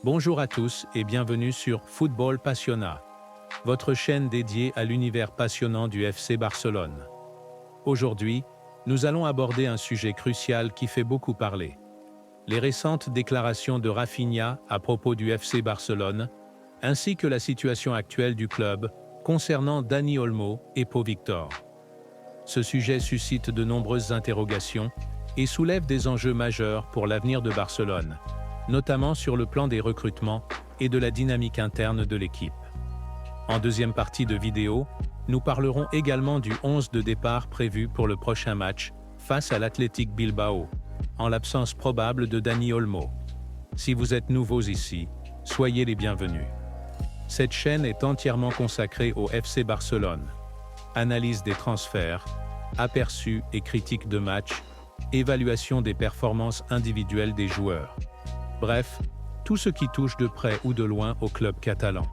Bonjour à tous et bienvenue sur Football Passionna, votre chaîne dédiée à l'univers passionnant du FC Barcelone. Aujourd'hui, nous allons aborder un sujet crucial qui fait beaucoup parler. Les récentes déclarations de Rafinha à propos du FC Barcelone, ainsi que la situation actuelle du club concernant Dani Olmo et Pau Victor. Ce sujet suscite de nombreuses interrogations et soulève des enjeux majeurs pour l'avenir de Barcelone, notamment sur le plan des recrutements et de la dynamique interne de l'équipe. En deuxième partie de vidéo, nous parlerons également du 11 de départ prévu pour le prochain match face à l'Athletic Bilbao, en l'absence probable de Dani Olmo. Si vous êtes nouveaux ici, soyez les bienvenus. Cette chaîne est entièrement consacrée au FC Barcelone. Analyse des transferts, aperçus et critiques de matchs, évaluation des performances individuelles des joueurs. Bref, tout ce qui touche de près ou de loin au club catalan.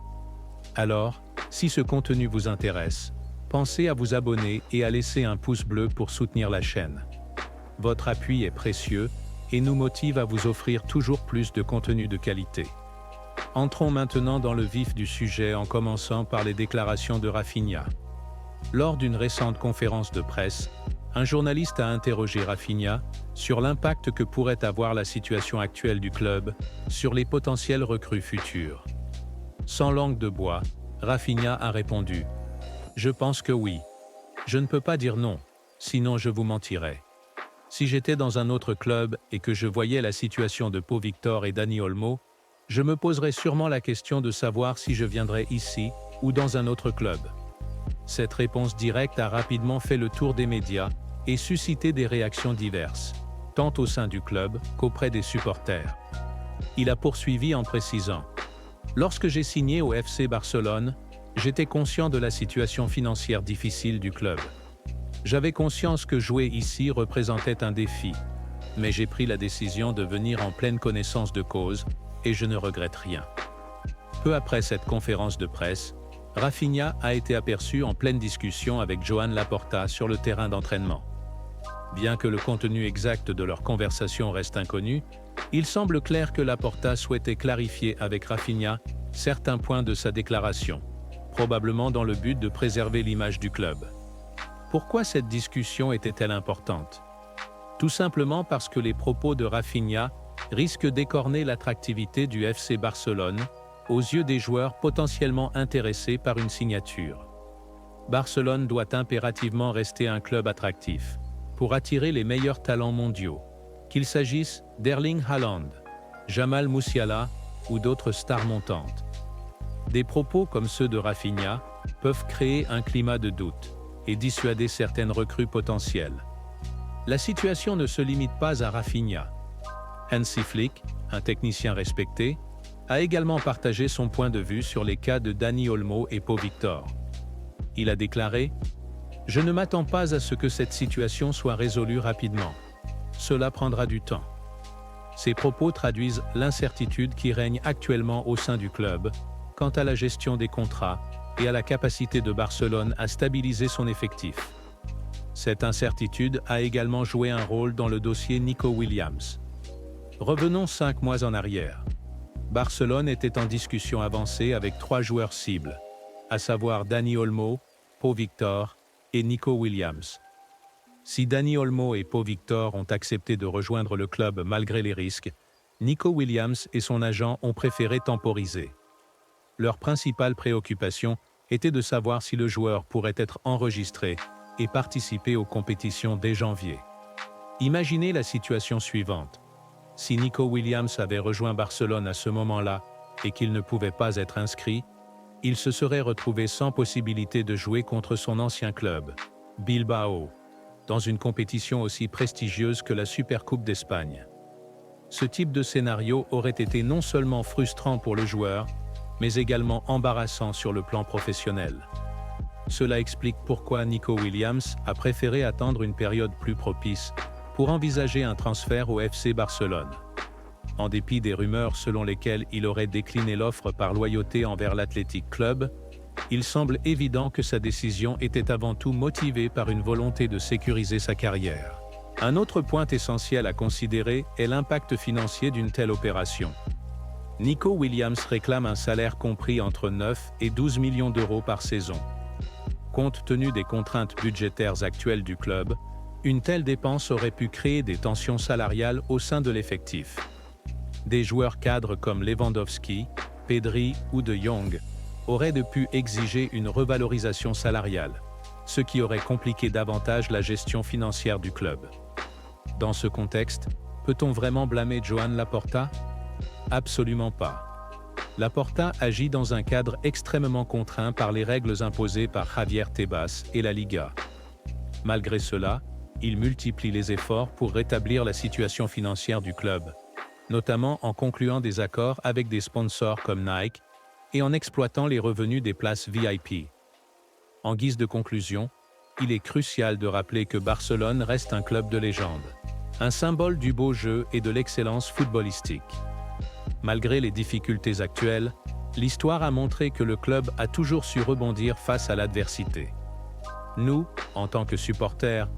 Alors, si ce contenu vous intéresse, pensez à vous abonner et à laisser un pouce bleu pour soutenir la chaîne. Votre appui est précieux et nous motive à vous offrir toujours plus de contenu de qualité. Entrons maintenant dans le vif du sujet en commençant par les déclarations de Rafinha. Lors d'une récente conférence de presse, un journaliste a interrogé Rafinha sur l'impact que pourrait avoir la situation actuelle du club sur les potentiels recrues futures. Sans langue de bois, Rafinha a répondu « Je pense que oui. Je ne peux pas dire non, sinon je vous mentirais. Si j'étais dans un autre club et que je voyais la situation de Pau Victor et Dani Olmo, je me poserais sûrement la question de savoir si je viendrais ici ou dans un autre club. » Cette réponse directe a rapidement fait le tour des médias et suscité des réactions diverses, tant au sein du club qu'auprès des supporters. Il a poursuivi en précisant « Lorsque j'ai signé au FC Barcelone, j'étais conscient de la situation financière difficile du club. J'avais conscience que jouer ici représentait un défi, mais j'ai pris la décision de venir en pleine connaissance de cause et je ne regrette rien. » Peu après cette conférence de presse, Rafinha a été aperçu en pleine discussion avec Joan Laporta sur le terrain d'entraînement. Bien que le contenu exact de leur conversation reste inconnu, il semble clair que Laporta souhaitait clarifier avec Rafinha certains points de sa déclaration, probablement dans le but de préserver l'image du club. Pourquoi cette discussion était-elle importante? Tout simplement parce que les propos de Rafinha risquent d'écorner l'attractivité du FC Barcelone aux yeux des joueurs potentiellement intéressés par une signature. Barcelone doit impérativement rester un club attractif pour attirer les meilleurs talents mondiaux, qu'il s'agisse d'Erling Haaland, Jamal Musiala ou d'autres stars montantes. Des propos comme ceux de Rafinha peuvent créer un climat de doute et dissuader certaines recrues potentielles. La situation ne se limite pas à Rafinha. Hansi Flick, un technicien respecté, a également partagé son point de vue sur les cas de Dani Olmo et Pau Victor. Il a déclaré « Je ne m'attends pas à ce que cette situation soit résolue rapidement. Cela prendra du temps. » Ces propos traduisent l'incertitude qui règne actuellement au sein du club quant à la gestion des contrats et à la capacité de Barcelone à stabiliser son effectif. Cette incertitude a également joué un rôle dans le dossier Nico Williams. Revenons 5 mois en arrière. Barcelone était en discussion avancée avec 3 joueurs cibles, à savoir Dani Olmo, Pau Victor et Nico Williams. Si Dani Olmo et Pau Victor ont accepté de rejoindre le club malgré les risques, Nico Williams et son agent ont préféré temporiser. Leur principale préoccupation était de savoir si le joueur pourrait être enregistré et participer aux compétitions dès janvier. Imaginez la situation suivante. Si Nico Williams avait rejoint Barcelone à ce moment-là et qu'il ne pouvait pas être inscrit, il se serait retrouvé sans possibilité de jouer contre son ancien club, Bilbao, dans une compétition aussi prestigieuse que la Supercoupe d'Espagne. Ce type de scénario aurait été non seulement frustrant pour le joueur, mais également embarrassant sur le plan professionnel. Cela explique pourquoi Nico Williams a préféré attendre une période plus propice pour envisager un transfert au FC Barcelone. En dépit des rumeurs selon lesquelles il aurait décliné l'offre par loyauté envers l'Athletic Club, il semble évident que sa décision était avant tout motivée par une volonté de sécuriser sa carrière. Un autre point essentiel à considérer est l'impact financier d'une telle opération. Nico Williams réclame un salaire compris entre 9 et 12 millions d'euros par saison. Compte tenu des contraintes budgétaires actuelles du club, une telle dépense aurait pu créer des tensions salariales au sein de l'effectif. Des joueurs cadres comme Lewandowski, Pedri ou De Jong auraient pu exiger une revalorisation salariale, ce qui aurait compliqué davantage la gestion financière du club. Dans ce contexte, peut-on vraiment blâmer Joan Laporta? Absolument pas. Laporta agit dans un cadre extrêmement contraint par les règles imposées par Javier Tebas et la Liga. Malgré cela, il multiplie les efforts pour rétablir la situation financière du club, notamment en concluant des accords avec des sponsors comme Nike et en exploitant les revenus des places VIP. En guise de conclusion, il est crucial de rappeler que Barcelone reste un club de légende, un symbole du beau jeu et de l'excellence footballistique. Malgré les difficultés actuelles, l'histoire a montré que le club a toujours su rebondir face à l'adversité. Nous, en tant que supporters,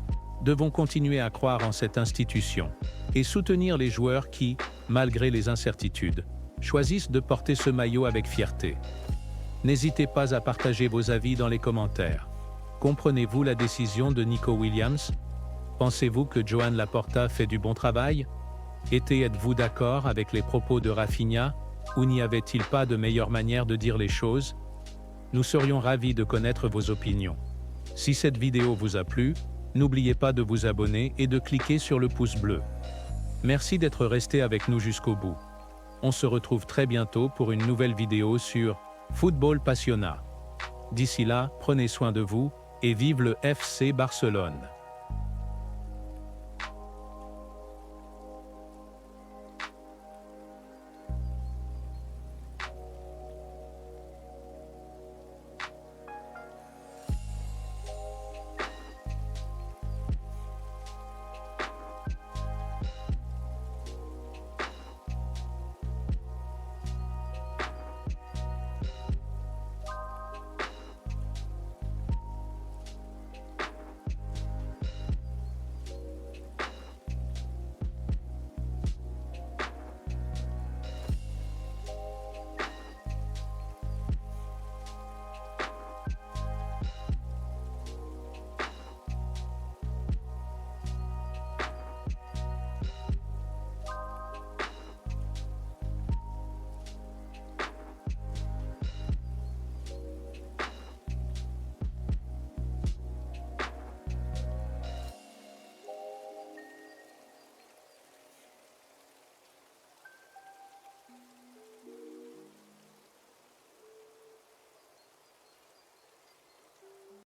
devons continuer à croire en cette institution et soutenir les joueurs qui, malgré les incertitudes, choisissent de porter ce maillot avec fierté. N'hésitez pas à partager vos avis dans les commentaires. Comprenez-vous la décision de Nico Williams? Pensez-vous que Joan Laporta fait du bon travail? Êtes-vous d'accord avec les propos de Rafinha, ou n'y avait-il pas de meilleure manière de dire les choses? Nous serions ravis de connaître vos opinions. Si cette vidéo vous a plu, n'oubliez pas de vous abonner et de cliquer sur le pouce bleu. Merci d'être resté avec nous jusqu'au bout. On se retrouve très bientôt pour une nouvelle vidéo sur Football Passionna. D'ici là, prenez soin de vous et vive le FC Barcelone.